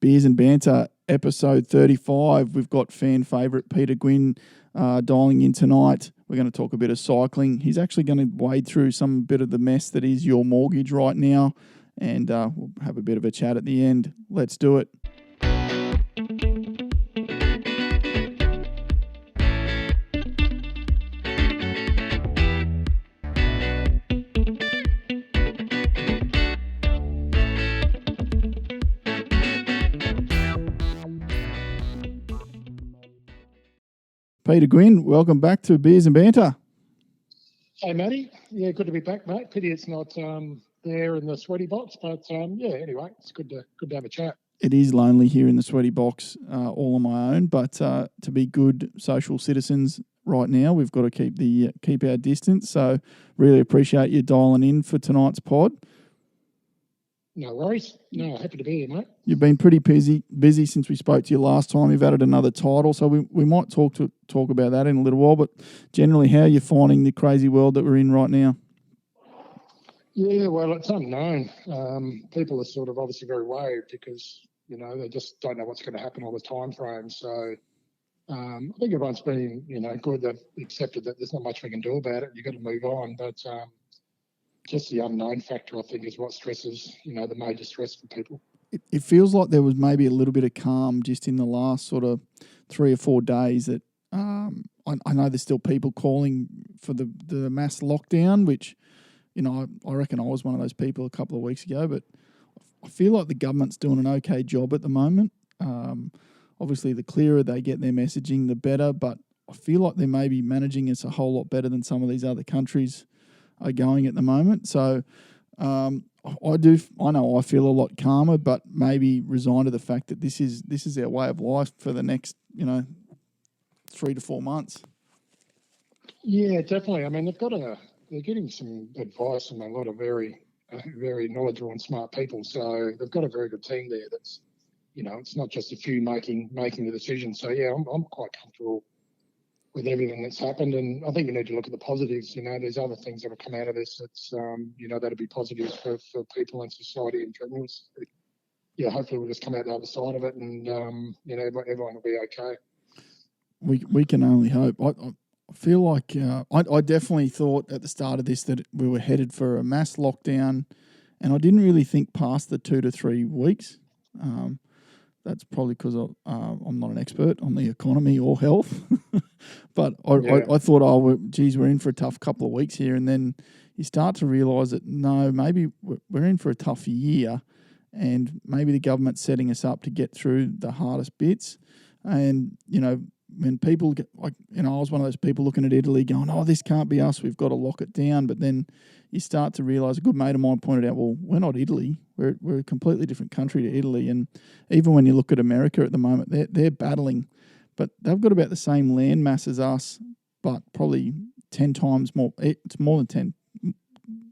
Beers and Banter, episode 35. We've got fan favourite Peter Gwynne dialing in tonight. We're going to talk a bit of cycling. He's actually going to wade through some bit of the mess that is your mortgage right now, and we'll have a bit of a chat at the end. Let's do it. Peter Gwynne, welcome back to Beers and Banter. Hey, Matty. Yeah, good to be back, mate. Pity it's not there in the sweaty box, but anyway, it's good to have a chat. It is lonely here in the sweaty box, all on my own, but to be good social citizens right now, we've got to keep our distance. So really appreciate you dialing in for tonight's pod. No worries. No, happy to be here, mate. You've been pretty busy since we spoke to you last time. You've added another title, so we might talk about that in a little while. But generally, how are you finding the crazy world that we're in right now? Yeah, well, it's unknown. People are sort of obviously very worried because they just don't know what's going to happen on the time frame. So I think everyone's been good. They've accepted that there's not much we can do about it. You've got to move on, but just the unknown factor, I think, is what stresses, the major stress for people. It feels like there was maybe a little bit of calm just in the last sort of 3 or 4 days that I know there's still people calling for the mass lockdown, which, I reckon I was one of those people a couple of weeks ago, but I feel like the government's doing an okay job at the moment. Obviously, the clearer they get their messaging, the better, but I feel like they may be managing us a whole lot better than some of these other countries are going at the moment. So I know I feel a lot calmer, but maybe resigned to the fact that this is our way of life for the next 3 to 4 months. Yeah, definitely. I mean, they're getting some advice from a lot of very very knowledgeable and smart people. So they've got a very good team there. That's it's not just a few making the decision. So yeah, I'm quite comfortable with everything that's happened, and I think you need to look at the positives. There's other things that have come out of this that's, that'll be positives for people and society in general. So, yeah, hopefully we'll just come out the other side of it, and everyone will be okay. We can only hope. I feel like I definitely thought at the start of this that we were headed for a mass lockdown, and I didn't really think past the 2 to 3 weeks. That's probably because I'm not an expert on the economy or health. But I thought, we're in for a tough couple of weeks here. And then you start to realise that, no, maybe we're in for a tough year, and maybe the government's setting us up to get through the hardest bits. And, when people get, I was one of those people looking at Italy going, oh, this can't be us, we've got to lock it down. But then you start to realise, a good mate of mine pointed out, well, we're not Italy. We're a completely different country to Italy. And even when you look at America at the moment, they're battling, but they've got about the same land mass as us, but probably 10 times more. It's more than 10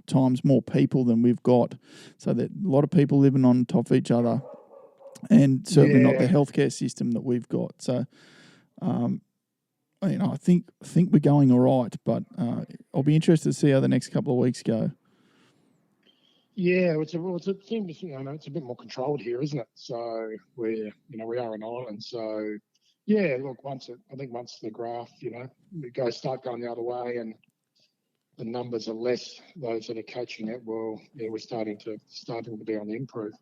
times more people than we've got. So that a lot of people living on top of each other, and certainly not the healthcare system that we've got. So, I think we're going all right, but I'll be interested to see how the next couple of weeks go. Yeah, it's a bit more controlled here, isn't it? So we are an island. So yeah, look, once the graph, start going the other way, and the numbers are less, those that are catching it, well, yeah, we're starting to be on the improve.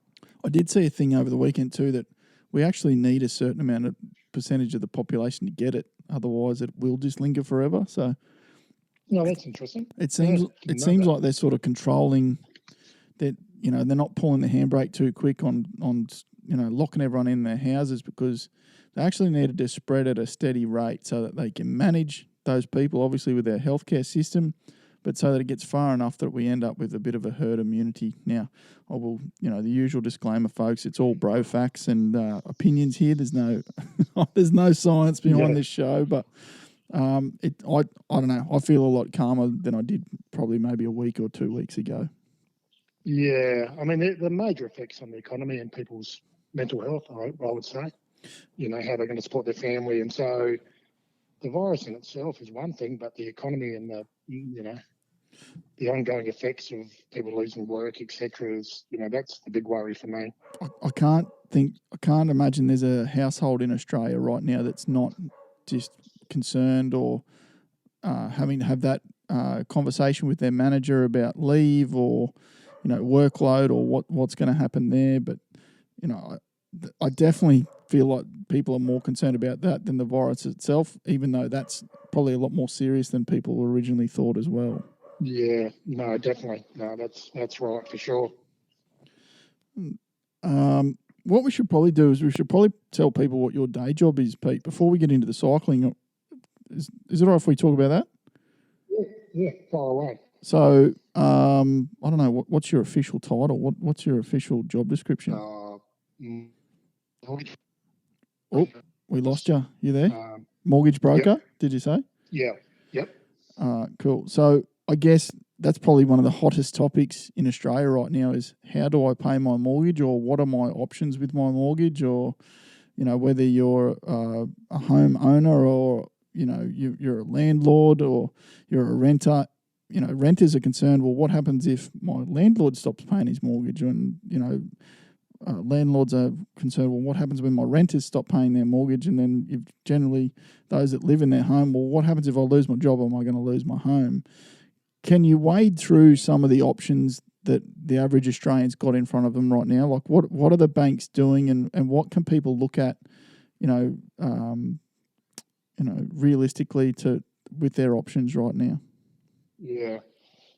I did see a thing over the weekend too that we actually need a certain amount of percentage of the population to get it. Otherwise, it will just linger forever. So, no, that's interesting. It seems like they're sort of controlling that. They're not pulling the handbrake too quick on locking everyone in their houses, because they actually needed to spread at a steady rate so that they can manage those people, obviously with their healthcare system, but so that it gets far enough that we end up with a bit of a herd immunity. Now, I will, the usual disclaimer, folks, it's all bro facts and opinions here. There's no science behind this show, but I don't know. I feel a lot calmer than I did probably maybe a week or 2 weeks ago. Yeah, I mean, the major effects on the economy and people's mental health, I would say, how they're going to support their family. And so the virus in itself is one thing, but the economy and the ongoing effects of people losing work, etc. Is, that's the big worry for me. I can't imagine there's a household in Australia right now that's not just concerned or having to have that conversation with their manager about leave or workload or what's going to happen there. But I definitely feel like people are more concerned about that than the virus itself, even though that's probably a lot more serious than people originally thought as well. Yeah, no, definitely. No, that's right for sure. What we should probably do is we should probably tell people what your day job is, Pete, before we get into the cycling. Is it all right if we talk about that? Yeah, far away. So, I don't know, what's your official title? What's your official job description? Oh, we lost you. You there? Mortgage broker, yep. Did you say? Yeah, yep. Cool. So I guess that's probably one of the hottest topics in Australia right now is how do I pay my mortgage, or what are my options with my mortgage, or, whether you're a home owner or, you're a landlord or you're a renter. Renters are concerned, well, what happens if my landlord stops paying his mortgage? And, landlords are concerned, well, what happens when my renters stop paying their mortgage? And then if generally those that live in their home, well, what happens if I lose my job? Am I going to lose my home? Can you wade through some of the options that the average Australian's got in front of them right now? Like what are the banks doing, and what can people look at, realistically with their options right now? Yeah.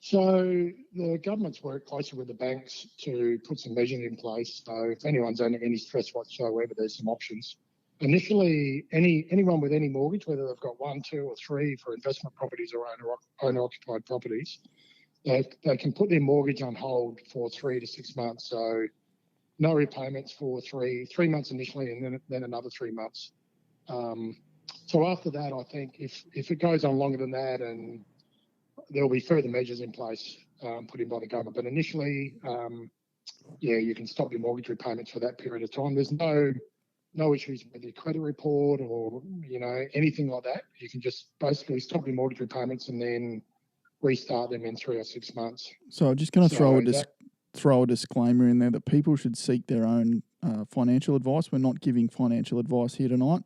So the government's worked closely with the banks to put some measures in place. So if anyone's under any stress whatsoever, there's some options. Initially, anyone with any mortgage, whether they've got one, two, or three for investment properties or owner-occupied properties, they can put their mortgage on hold for 3 to 6 months. So no repayments for three months initially, and then another 3 months. So after that, I think if it goes on longer than that, and there will be further measures in place put in by the government. But initially, you can stop your mortgage repayments for that period of time. There's no issues with your credit report or anything like that. You can just basically stop your mortgage repayments and then restart them in 3 or 6 months. So I'm just going to throw a disclaimer in there that people should seek their own financial advice. We're not giving financial advice here tonight.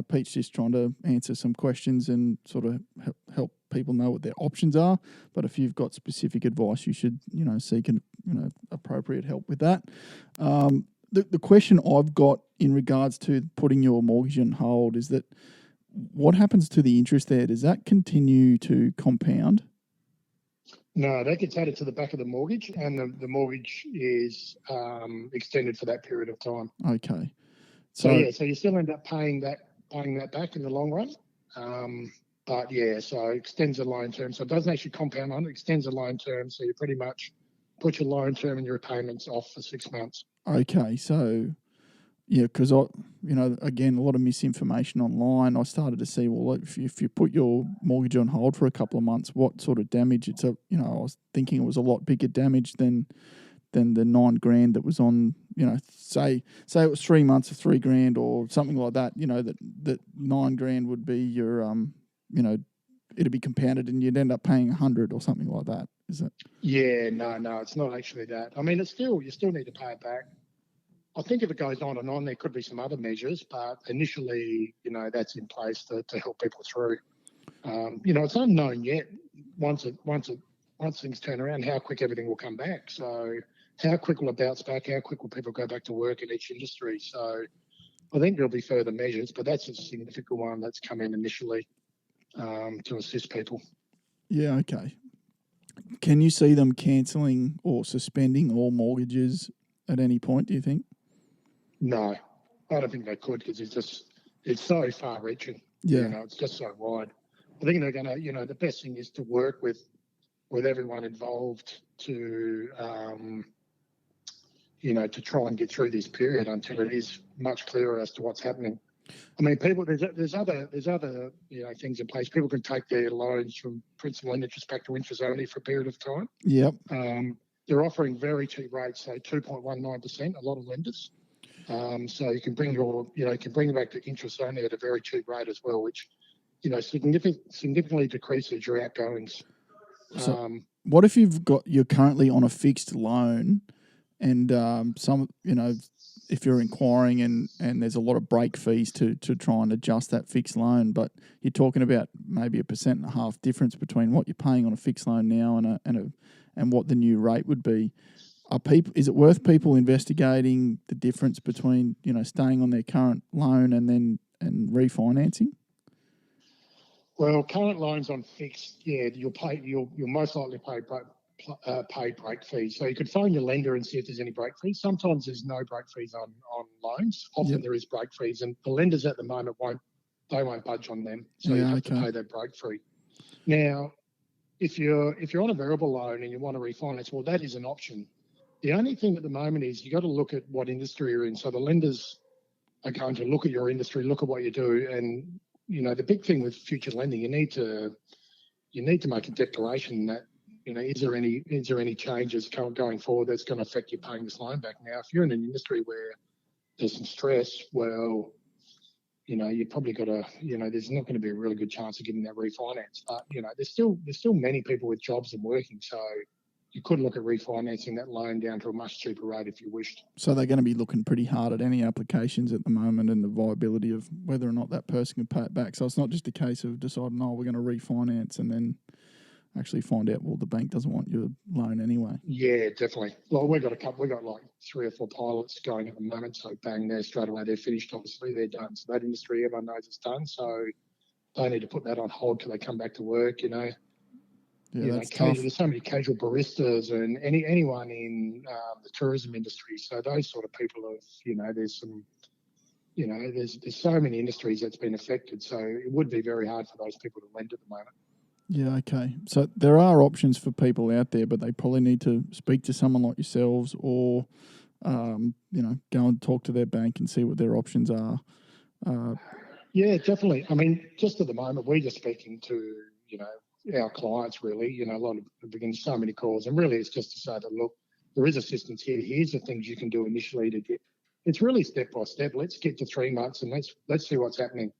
Pete's just trying to answer some questions and sort of help people know what their options are. But if you've got specific advice, you should seek appropriate help with that. The question I've got in regards to putting your mortgage on hold is that what happens to the interest there? Does that continue to compound? No, that gets added to the back of the mortgage, and the mortgage is extended for that period of time. Okay. So you still end up paying that back in the long run. But so it extends the loan term. So it doesn't actually compound on it, extends the loan term. So you pretty much put your loan term and your repayments off for 6 months. Okay. So, because again, a lot of misinformation online. I started to see, well, if you put your mortgage on hold for a couple of months, what sort of damage? I was thinking it was a lot bigger damage than the $9,000 that was on, say it was 3 months of $3,000 or something like that, that $9,000 would be your, it'd be compounded and you'd end up paying $100 or something like that. Is it? Yeah, no, it's not actually that. I mean, you still need to pay it back. I think if it goes on and on, there could be some other measures, but initially, that's in place to help people through. It's unknown yet. Once things turn around, how quick everything will come back. So, how quick will it bounce back? How quick will people go back to work in each industry? So, I think there'll be further measures, but that's a significant one that's come in initially to assist people. Yeah. Okay. Can you see them cancelling or suspending all mortgages at any point, do you think? No, I don't think they could, because it's so far-reaching. Yeah, it's just so wide. I think they're going to. The best thing is to work with everyone involved to to try and get through this period until it is much clearer as to what's happening. I mean, people. There's other things in place. People can take their loans from principal and interest back to interest only for a period of time. Yep. They're offering very cheap rates, so 2.19%. A lot of lenders. So you can bring them back to interest only at a very cheap rate as well, which significantly decreases your outgoings. So what if you're currently on a fixed loan, and if you're inquiring and there's a lot of break fees to try and adjust that fixed loan, but you're talking about maybe 1.5% difference between what you're paying on a fixed loan now and what the new rate would be. Is it worth people investigating the difference between staying on their current loan and refinancing? Well, current loans on fixed, you'll most likely pay break fees. So you could phone your lender and see if there's any break fees. Sometimes there's no break fees on loans. Often there is break fees, and the lenders at the moment won't budge on them. So you have to pay that break fee. Now, if you're on a variable loan and you want to refinance, well, that is an option. The only thing at the moment is you got to look at what industry you're in. So the lenders are going to look at your industry, look at what you do, and the big thing with future lending, you need to make a declaration that is there any changes going forward that's going to affect you paying this loan back. Now, if you're in an industry where there's some stress, well, you probably got to, there's not going to be a really good chance of getting that refinance. But there's still many people with jobs and working, so you could look at refinancing that loan down to a much cheaper rate if you wished. So they're going to be looking pretty hard at any applications at the moment and the viability of whether or not that person can pay it back. So it's not just a case of deciding, we're going to refinance and then actually find out, well, the bank doesn't want your loan anyway. Yeah, definitely. Well, we've got like 3 or 4 pilots going at the moment. So bang, they're straight away. They're finished, obviously. They're done. So that industry, everyone knows it's done. So they need to put that on hold till they come back to work, Yeah, that's tough. There's so many casual baristas and anyone in the tourism industry. So those sort of people have, there's some, there's so many industries that's been affected. So it would be very hard for those people to lend at the moment. Yeah, okay. So there are options for people out there, but they probably need to speak to someone like yourselves or, go and talk to their bank and see what their options are. Yeah, definitely. I mean, just at the moment, we're just speaking to, our clients really, a lot of, we're getting so many calls, and really it's just to say that, look, there is assistance here. Here's the things you can do initially to get, it's really step by step. Let's get to 3 months and let's see what's happening.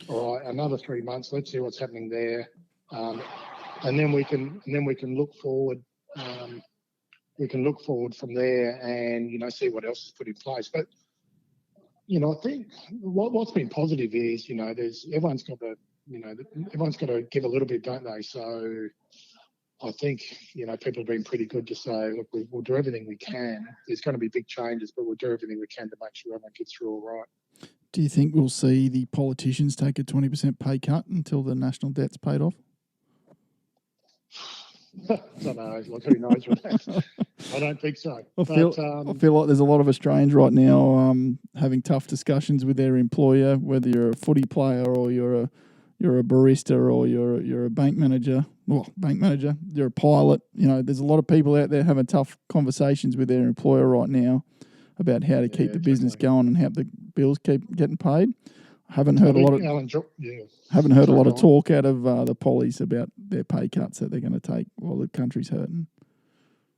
All right, another 3 months, let's see what's happening there. And then we can look forward. We can look forward from there and, see what else is put in place. But, I think what's been positive is, everyone's got to give a little bit, don't they? So I think, people have been pretty good to say, look, we'll do everything we can. There's going to be big changes, but we'll do everything we can to make sure everyone gets through all right. Do you think we'll see the politicians take a 20% pay cut until the national debt's paid off? I don't know. Like, who knows with that? I don't think so. I feel like there's a lot of Australians right now having tough discussions with their employer, whether you're a footy player or you're a barista or you're a bank manager. Well, you're a pilot. There's a lot of people out there having tough conversations with their employer right now about how to keep the business going and how the bills keep getting paid. Haven't heard a lot of talk out of the pollies about their pay cuts that they're going to take while the country's hurting.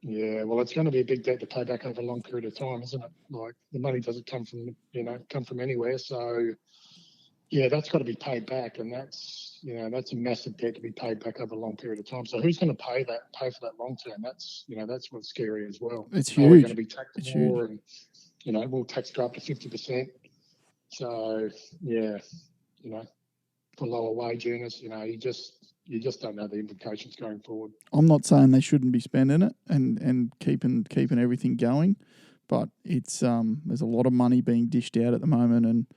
Yeah, well, it's going to be a big debt to pay back over a long period of time, isn't it? Like, the money doesn't come from anywhere. So, yeah, that's got to be paid back, and that's a massive debt to be paid back over a long period of time. So who's going to pay for that long term? That's what's scary as well. It's huge. We're going to be taxed more, and we'll tax go up to 50%. So yeah, for lower wage earners, you just don't know the implications going forward. I'm not saying they shouldn't be spending it and keeping everything going, but it's there's a lot of money being dished out at the moment, and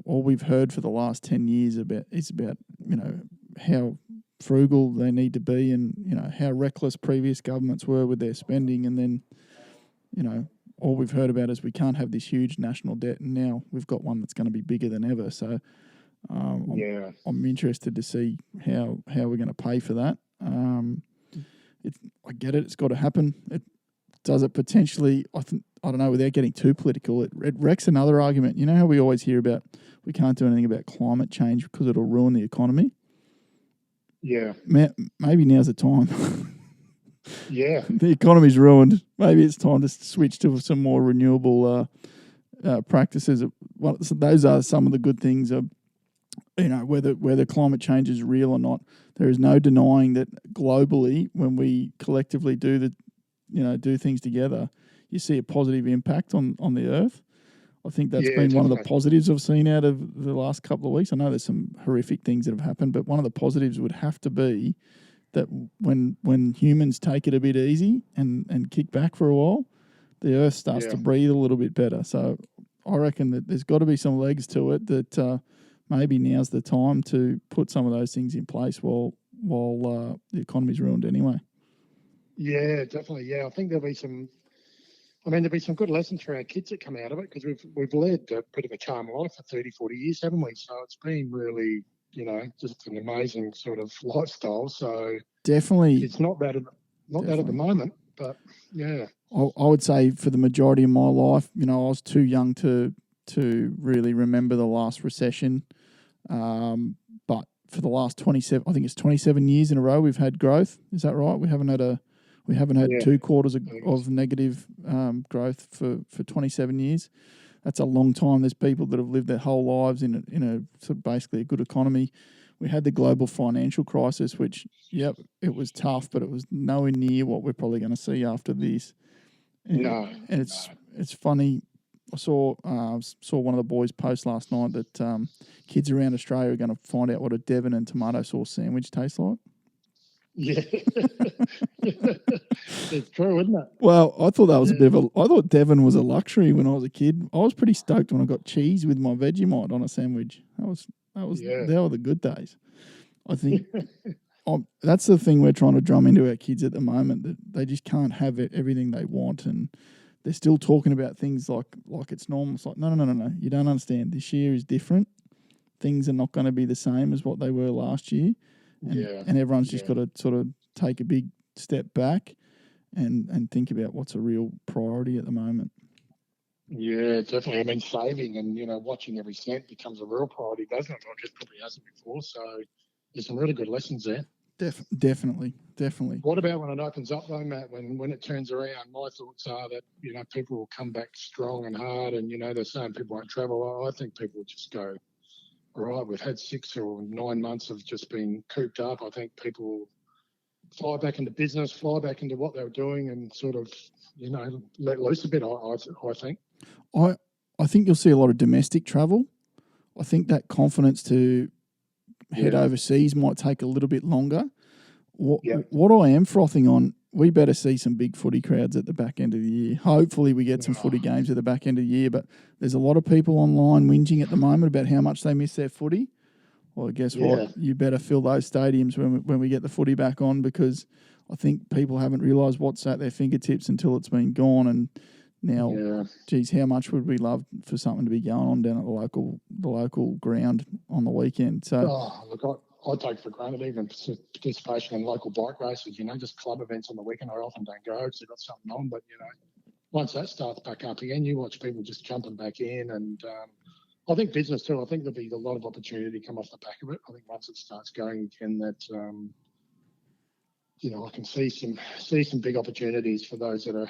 all we've heard for the last 10 years is about how frugal they need to be, and how reckless previous governments were with their spending, and then all we've heard about is we can't have this huge national debt, and now we've got one that's going to be bigger than ever. So I'm interested to see how we're going to pay for that. I get it; it's got to happen. Does it potentially? I don't know. Without getting too political, it wrecks another argument. You know how we always hear about we can't do anything about climate change because it'll ruin the economy. Yeah, maybe now's the time. Yeah, the economy's ruined. Maybe it's time to switch to some more renewable practices. Well, so those are some of the good things whether climate change is real or not, there is no denying that globally, when we collectively do things together, you see a positive impact on the earth. I think that's Yeah, been one of the definitely. positives I've seen out of the last couple of weeks. I know there's some horrific things that have happened, but one of the positives would have to be that when humans take it a bit easy and kick back for a while, the earth starts Yeah. to breathe a little bit better. So I reckon that there's got to be some legs to it, that maybe now's the time to put some of those things in place while the economy's ruined anyway. Yeah, definitely. Yeah, I think there'll be some. I mean, there'll be some good lessons for our kids that come out of it, because we've led a bit of a calm life for 30, 40 years, haven't we? So it's been really, just an amazing sort of lifestyle. So Definitely, it's not bad at the definitely. moment, but yeah. I would say for the majority of my life, I was too young to really remember the last recession. But for the last 27, I think it's 27 years in a row, we've had growth. Is that right? We haven't had Yeah, 2 quarters I think of negative growth for 27 years. That's a long time. There's people that have lived their whole lives in a sort of basically a good economy. We had the global financial crisis, which, yep, it was tough, but it was nowhere near what we're probably going to see after this. And no, it's funny. I saw one of the boys post last night that kids around Australia are going to find out what a Devon and tomato sauce sandwich tastes like. yeah, it's true, isn't it? Well, I thought that was a bit Yeah, of a. I thought Devon was a luxury when I was a kid. I was pretty stoked when I got cheese with my Vegemite on a sandwich. yeah, They were the good days. I think that's the thing we're trying to drum into our kids at the moment, that they just can't have everything they want, and they're still talking about things like it's normal. It's like, no. You don't understand. This year is different. Things are not going to be the same as what they were last year, and yeah, everyone's just yeah. got to sort of take a big step back and think about what's a real priority at the moment. Yeah, definitely. I mean, saving and watching every cent becomes a real priority, doesn't it? Like it probably hasn't before. So there's some really good lessons there. Definitely. What about when it opens up, though, Matt? When it turns around, my thoughts are that people will come back strong and hard, and they're saying people won't travel. I think people will just go, all right, we've had 6 or 9 months of just being cooped up. I think people will fly back into business, fly back into what they were doing, and sort of let loose a bit. I think. I I think you'll see a lot of domestic travel. I think that confidence to head Yeah. overseas might take a little bit longer. What Yeah. what I am frothing on, we better see some big footy crowds at the back end of the year. Hopefully, we get some Oh, footy games at the back end of the year. But there's a lot of people online whinging at the moment about how much they miss their footy. Well, guess what? yeah. You better fill those stadiums when we get the footy back on, because I think people haven't realised what's at their fingertips until it's been gone. And now, Yeah. geez, how much would we love for something to be going on down at the local ground on the weekend? So Oh, look, I take for granted even participation in local bike races, just club events on the weekend. I often don't go because they've got something on. But, once that starts back up again, you watch people just jumping back in. And I think business too, I think there'll be a lot of opportunity come off the back of it. I think once it starts going again, that, I can see some big opportunities for those that are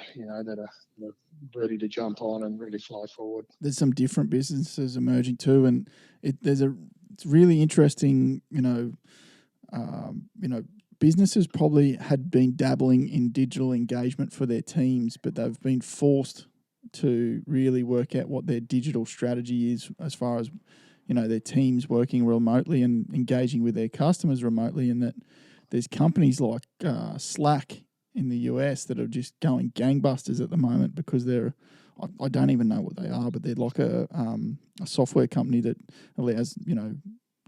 ready to jump on and really fly forward. there's some different businesses emerging too, and it's really interesting. Businesses probably had been dabbling in digital engagement for their teams, but they've been forced to really work out what their digital strategy is, as far as their teams working remotely and engaging with their customers remotely. And that there's companies like Slack in the US that are just going gangbusters at the moment, because I don't even know what they are, but they're like a software company that allows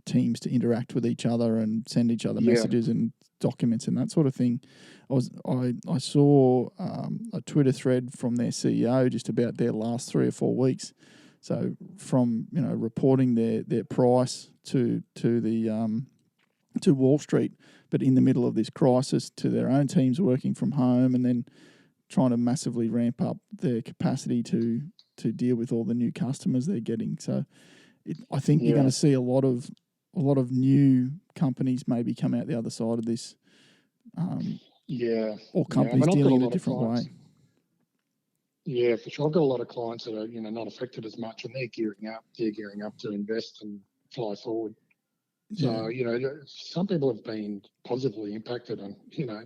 teams to interact with each other and send each other Yeah. messages and documents and that sort of thing. I saw a Twitter thread from their CEO just about their last 3 or 4 weeks. So from reporting their price to Wall Street, but in the middle of this crisis, to their own teams working from home, and then trying to massively ramp up their capacity to deal with all the new customers they're getting. So I think you're going Yeah. to see a lot of new companies maybe come out the other side of this, Yeah. or Yeah. I companies mean, I've got a dealing in a lot of different clients. way. Yeah, for sure. I've got a lot of clients that are, not affected as much, and they're gearing up. They're gearing up to invest and fly forward. So, some people have been positively impacted on,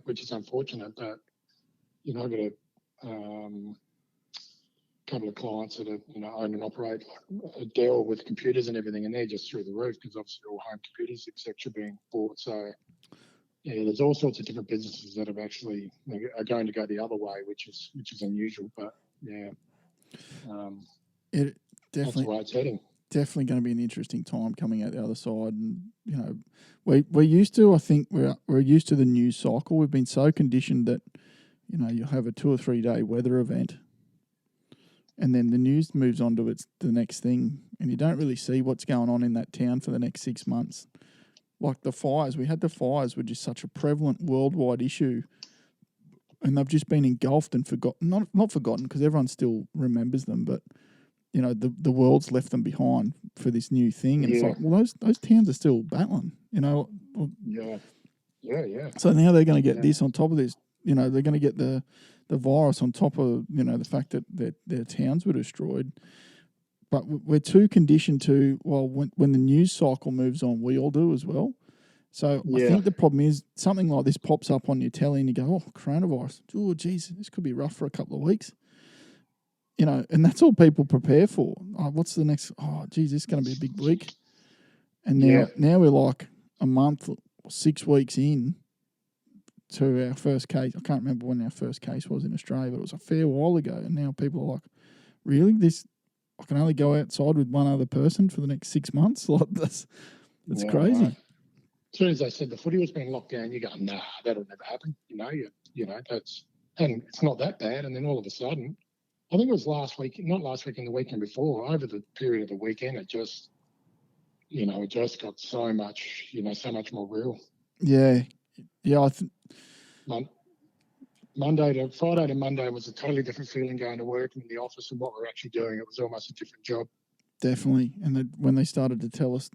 which is unfortunate, but, I've got a couple of clients that are, own and operate a Dell with computers and everything, and they're just through the roof because obviously all home computers, etc., being bought. So, yeah, there's all sorts of different businesses that have actually are going to go the other way, which is unusual, but yeah, it that's the definitely way it's heading. Definitely going to be an interesting time coming out the other side, and we're used to. I think we're used to the news cycle. We've been so conditioned that you have a 2 or 3 day weather event, and then the news moves on to the next thing, and you don't really see what's going on in that town for the next 6 months. Like the fires, were just such a prevalent worldwide issue, and they've just been engulfed and forgotten. Not forgotten because everyone still remembers them, but the world's left them behind for this new thing, and it's like, well, those towns are still battling. Yeah. So now they're going to get this on top of this. They're going to get the virus on top of the fact that their towns were destroyed. But we're too conditioned to, well, when the news cycle moves on, we all do as well. So I think the problem is something like this pops up on your telly and you go, oh, coronavirus. Oh, geez, this could be rough for a couple of weeks. And that's all people prepare for. Oh, what's the next? Oh, geez, this is going to be a big week. And now we're like a month or 6 weeks in to our first case. I can't remember when our first case was in Australia, but it was a fair while ago. And now people are like, really? I can only go outside with one other person for the next 6 months? Like that's crazy. Right. As soon as they said the footy was being locked down, you go, nah, that'll never happen. And it's not that bad. And then all of a sudden, I think it was not last week, in the weekend before, over the period of the weekend, it just got so much, so much more real. Yeah. Friday to Monday was a totally different feeling going to work in the office and what we're actually doing. It was almost a different job. Definitely. And when they started to tell us,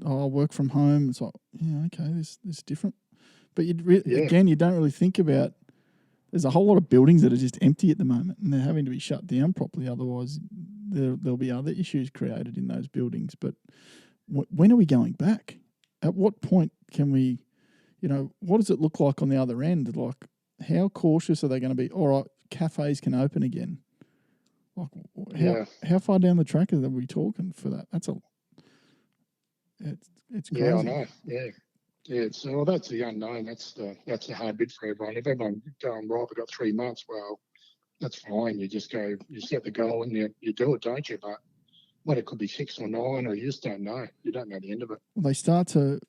I'll work from home, it's like, yeah, okay, this is different. But again, you don't really think about, there's a whole lot of buildings that are just empty at the moment and they're having to be shut down properly. Otherwise, there'll be other issues created in those buildings. But when are we going back? At what point can we, what does it look like on the other end? Like, how cautious are they going to be? All right, cafes can open again. Like, how far down the track are we talking for that? It's crazy. Yeah, I know. Yeah. So that's the unknown. That's the hard bit for everyone. If everyone going right, we've got 3 months. Well, that's fine. You just go. You set the goal and you do it, don't you? But when it could be 6 or 9, or you just don't know. You don't know the end of it. Well, they start to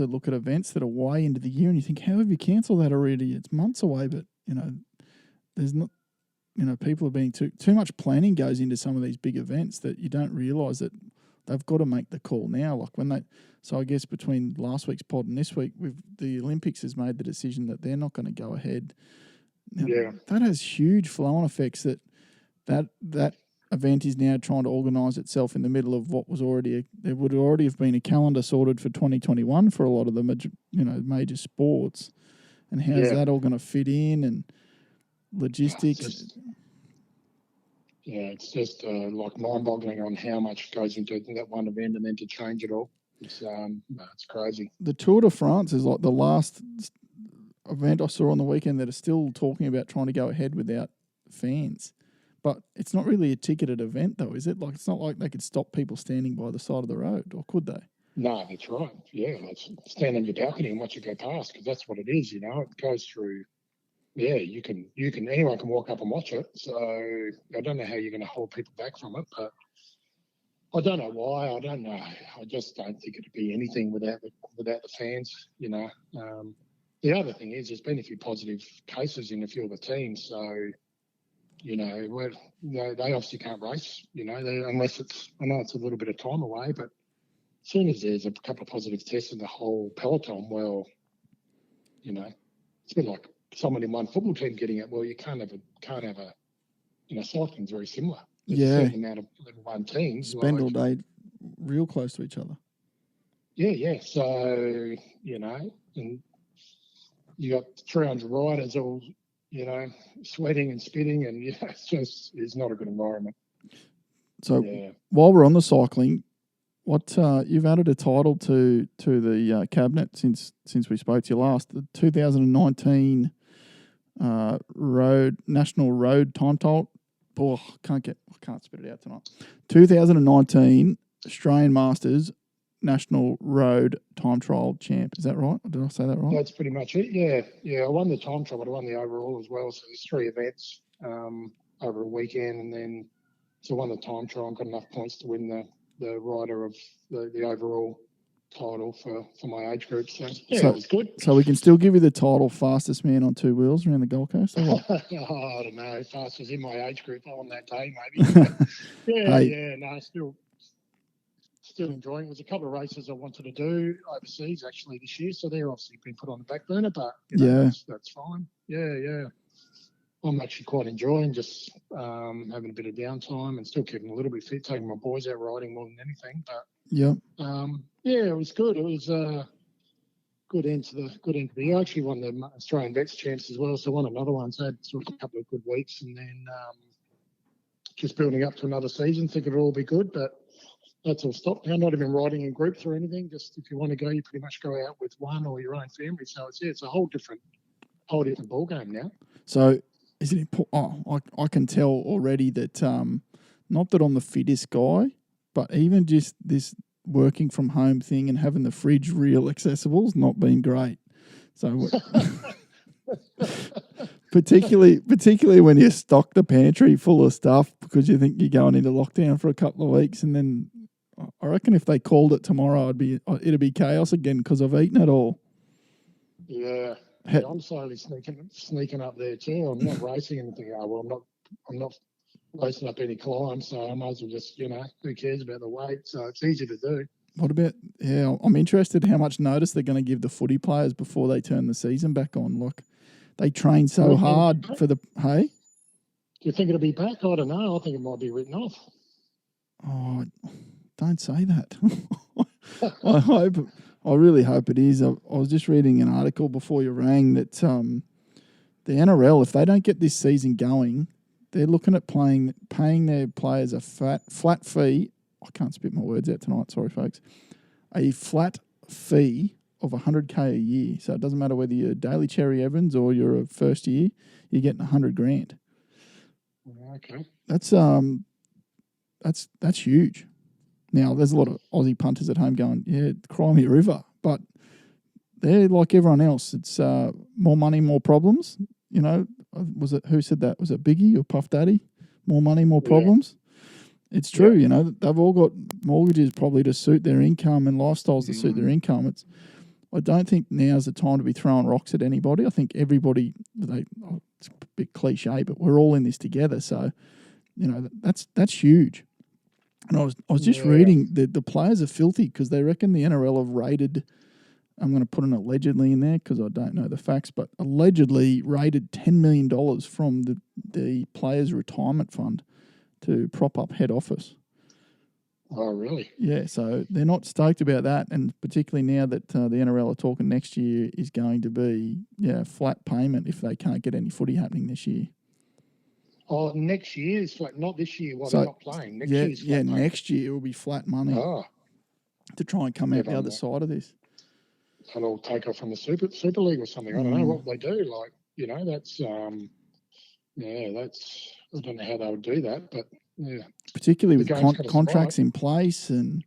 look at events that are way into the year, and you think, how have you cancelled that already? It's months away, but there's not. People are being too much planning goes into some of these big events that you don't realise that they've got to make the call now. Like so I guess between last week's pod and this week, the Olympics has made the decision that they're not going to go ahead. Now, that has huge flow-on effects. That event is now trying to organise itself in the middle of what was there would already have been a calendar sorted for 2021 for a lot of the major sports, and how's that all going to fit in and logistics. It's just like mind-boggling on how much goes into that one event, and then to change it all, it's crazy. The Tour de France is like the last event I saw on the weekend that are still talking about trying to go ahead without fans. But it's not really a ticketed event, though, is it? Like, it's not like they could stop people standing by the side of the road, or could they? No, that's right. Yeah, let's stand on your balcony and watch it go past, because that's what it is. It goes through. Yeah, anyone can walk up and watch it. So I don't know how you're going to hold people back from it, but I don't know why. I don't know. I just don't think it'd be anything without the fans. The other thing is, there's been a few positive cases in a few of the teams, so they obviously can't race. Unless I know it's a little bit of time away, but as soon as there's a couple of positive tests in the whole peloton, well, it's a bit like someone in one football team getting it. Well, you can't have a cycling's very similar. There's a certain amount of level 1 teams. Spend all day real close to each other. Yeah. So, and you got 300 riders all, sweating and spitting, and it's not a good environment. So while we're on the cycling, What you've added a title to the cabinet since we spoke to you last. The 2019 national road time trial. Oh, I can't spit it out tonight. 2019 Australian Masters National Road Time Trial Champ. Is that right? Did I say that right? That's pretty much it. Yeah. I won the time trial, but I won the overall as well. So there's 3 events over a weekend, and then so I won the time trial and got enough points to win the rider of the overall title for my age group. So yeah, it was good. So we can still give you the title fastest man on 2 wheels around the Gold Coast. Or what? I don't know. Fastest in my age group on that day, maybe. No, still enjoying it. There's a couple of races I wanted to do overseas actually this year, so they're obviously been put on the back burner, but that's fine. Yeah. I'm actually quite enjoying just having a bit of downtime and still keeping a little bit fit, taking my boys out riding more than anything. But it was good. It was a good end to the year. I actually won the Australian Vets Champs as well, so I won another one. So I had sort of a couple of good weeks, and then just building up to another season. Think it'll all be good, but that's all stopped now. Not even riding in groups or anything. Just if you want to go, you pretty much go out with one or your own family. So it's a whole different ball game now. So is it important? I can tell already that not that I'm the fittest guy, but even just this working from home thing and having the fridge real accessible has not been great. So particularly when you stock the pantry full of stuff because you think you're going into lockdown for a couple of weeks, and then I reckon if they called it tomorrow, it'd be chaos again because I've eaten it all. Yeah, I'm slowly sneaking up there too. I'm not racing anything. I'm not racing up any climbs, so I might as well just who cares about the weight? So it's easy to do. What about I'm interested how much notice they're going to give the footy players before they turn the season back on. Like they train so hard for the Do you think it'll be back? I don't know. I think it might be written off. Oh, don't say that. I really hope it is. I was just reading an article before you rang that the NRL, if they don't get this season going, they're looking at paying their players a flat fee. I can't spit my words out tonight. Sorry, folks. A flat fee of $100K a year. So it doesn't matter whether you're Daly Cherry Evans or you're a first year, you're getting $100,000. Okay. That's huge. Now, there's a lot of Aussie punters at home going, yeah, cry me a river. But they're like everyone else. It's more money, more problems. Who said that? Was it Biggie or Puff Daddy? More money, more problems. It's true. Yeah. They've all got mortgages probably to suit their income and lifestyles to suit their income. I don't think now's the time to be throwing rocks at anybody. I think everybody, it's a bit cliche, but we're all in this together. So, that's huge. And I was just reading that the players are filthy because they reckon the NRL have raided, I'm going to put an allegedly in there because I don't know the facts, but allegedly raided $10 million from the players' retirement fund to prop up head office. Oh, really? Yeah, so they're not stoked about that, and particularly now that the NRL are talking next year is going to be flat payment if they can't get any footy happening this year. Oh, next year is flat, not this year while they're not playing. Next year is flat payment. Next year will be flat money to try and come out the other side of this. They'll take off from the Super League or something. I don't know what they do. That's I don't know how they would do that, but yeah. Particularly with contracts in place, and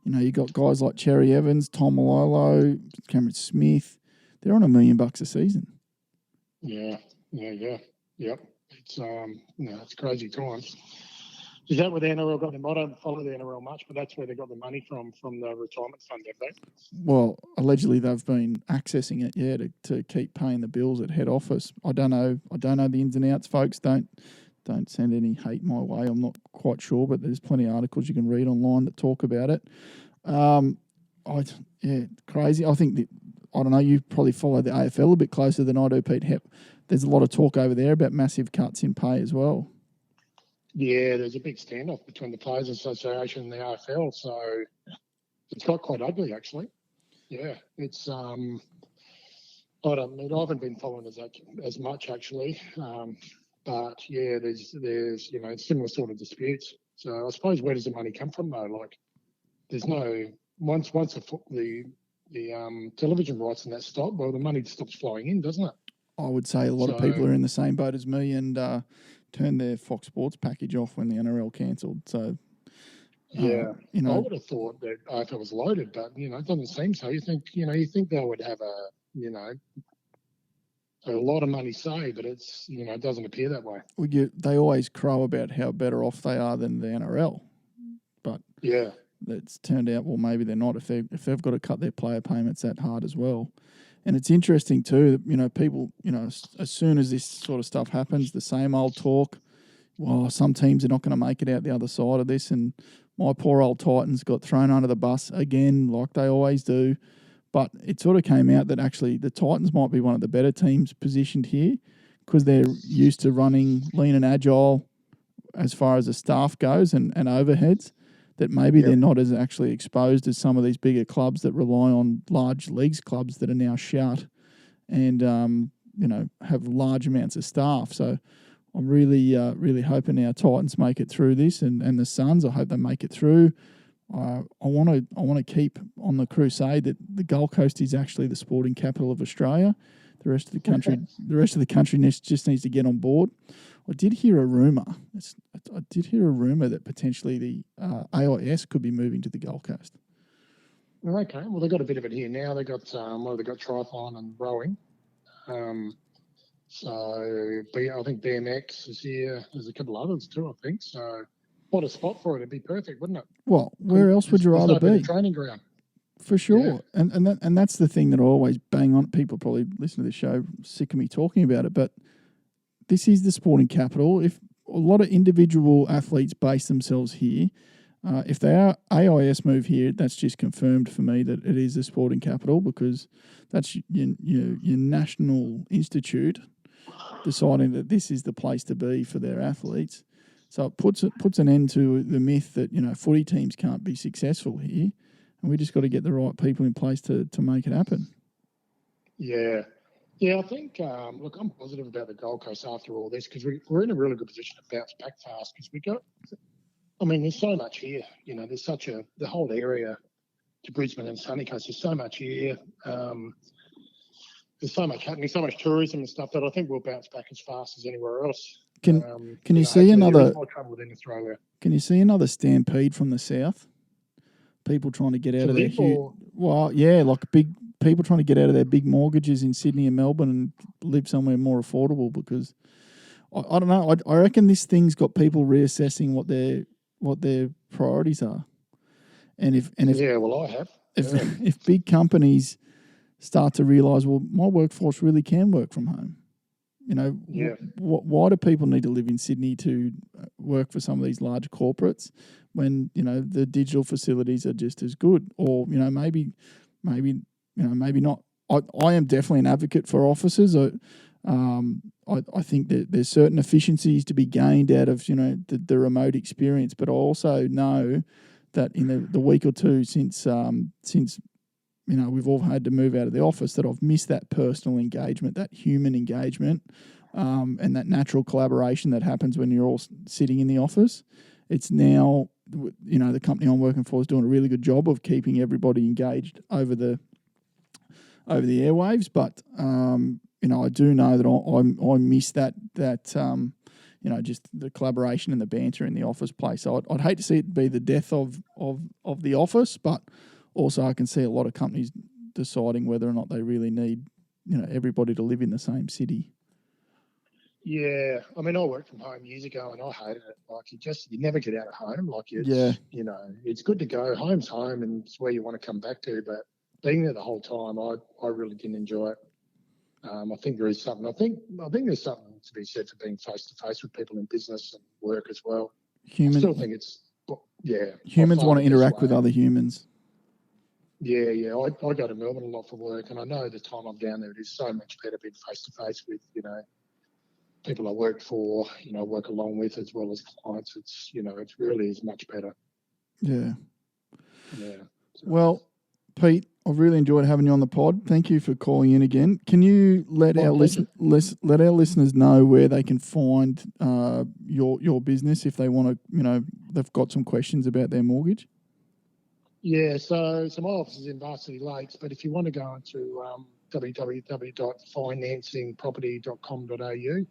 you got guys like Cherry Evans, Tom Malolo, Cameron Smith. They're on $1 million a season. Yeah. Yep. It's crazy times. Is that where the NRL got them? I don't follow the NRL much, but that's where they got the money from the retirement fund, have they? Well, allegedly they've been accessing it, to keep paying the bills at head office. I don't know the ins and outs, folks. Don't send any hate my way. I'm not quite sure, but there's plenty of articles you can read online that talk about it. Crazy. I think I don't know. You probably follow the AFL a bit closer than I do, Pete. There's a lot of talk over there about massive cuts in pay as well. Yeah, there's a big standoff between the Players Association and the AFL, so it's got quite ugly actually. Yeah, it's I haven't been following as much actually, but yeah, there's similar sort of disputes. So I suppose where does the money come from though? Like there's no once the television rights and that stop, well, the money stops flowing in, doesn't it? I would say a lot of people are in the same boat as me and turned their Fox Sports package off when the NRL cancelled. So, yeah, you know, I would have thought that if it was loaded, but it doesn't seem so. You think they would have a lot of money saved, but it's it doesn't appear that way. They always crow about how better off they are than the NRL, but yeah, it's turned out maybe they're not if they've got to cut their player payments that hard as well. And it's interesting too that people as soon as this sort of stuff happens, the same old talk. Well, some teams are not going to make it out the other side of this, and my poor old Titans got thrown under the bus again, like they always do. But it sort of came out that actually the Titans might be one of the better teams positioned here because they're used to running lean and agile as far as the staff goes and overheads, that maybe they're not as actually exposed as some of these bigger clubs that rely on large leagues clubs that are now shut and, have large amounts of staff. So I'm really, really hoping our Titans make it through this and the Suns, I hope they make it through. I want to keep on the crusade that the Gold Coast is actually the sporting capital of Australia. The rest of the country just needs to get on board. I did hear a rumor. That potentially the AIS could be moving to the Gold Coast. Okay, well, they've got a bit of it here now. They've got they've got triathlon and rowing. So I think BMX is here. There's a couple others too, I think. So what a spot for it. It'd be perfect, wouldn't it? Well, where else would you rather be? Training ground. For sure. Yeah. And that's the thing that I always bang on. People probably listen to the show, sick of me talking about it, but this is the sporting capital. If a lot of individual athletes base themselves here, if they are AIS move here, that's just confirmed for me that it is the sporting capital because that's your national institute deciding that this is the place to be for their athletes. So it puts an end to the myth that footy teams can't be successful here, and we just got to get the right people in place to make it happen. Yeah. Yeah, I think, look, I'm positive about the Gold Coast after all this because we're in a really good position to bounce back fast because there's so much here. There's the whole area to Brisbane and Sunny Coast, there's so much here. There's so much happening, so much tourism and stuff that I think we'll bounce back as fast as anywhere else. Can you see another? More trouble within Australia. Can you see another stampede from the south? People trying to get out of their big people trying to get out of their big mortgages in Sydney and Melbourne and live somewhere more affordable because I don't know. I reckon this thing's got people reassessing what their priorities are, and if I have. If big companies start to realise, well, my workforce really can work from home. Why do people need to live in Sydney to work for some of these large corporates when the digital facilities are just as good? Or maybe not. I am definitely an advocate for offices. I think that there's certain efficiencies to be gained out of the remote experience, but I also know that in the week or two since we've all had to move out of the office, that I've missed that personal engagement, that human engagement, and that natural collaboration that happens when you're all sitting in the office. It's now, the company I'm working for is doing a really good job of keeping everybody engaged over the airwaves. But, I do know that I miss that just the collaboration and the banter in the office place. So I'd hate to see it be the death of the office, but also I can see a lot of companies deciding whether or not they really need, everybody to live in the same city. Yeah. I worked from home years ago and I hated it. Like you never get out of home. Like it's good to go. Home's home and it's where you want to come back to, but being there the whole time, I really didn't enjoy it. I think there is something. I think there's something to be said for being face to face with people in business and work as well. I still think humans want to interact with other humans. Yeah. I go to Melbourne a lot for work, and I know the time I'm down there, it is so much better being face to face with people I work for, work along with as well as clients. It's it really is much better. Yeah. Yeah. So. Well, Pete, I've really enjoyed having you on the pod. Thank you for calling in again. Can you let our listeners know where they can find your business if they want to, they've got some questions about their mortgage? Yeah, so my office is in Varsity Lakes, but if you want to go into www.financingproperty.com.au,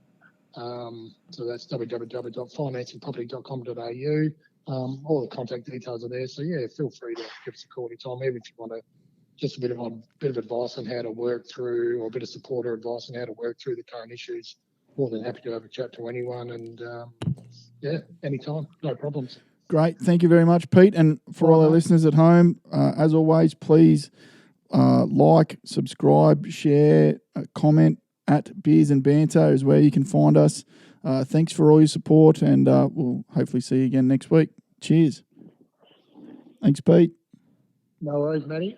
so that's www.financingproperty.com.au. All the contact details are there. So yeah, feel free to give us a call anytime, even if you want to just a bit of advice on how to work through, or a bit of support or advice on how to work through the current issues. More than happy to have a chat to anyone, and yeah, anytime, no problems. Great. Thank you very much, Pete. And for all our listeners at home, as always, please like, subscribe, share, comment at Beers and Banter is where you can find us. Thanks for all your support, and we'll hopefully see you again next week. Cheers. Thanks, Pete. No worries, Matty.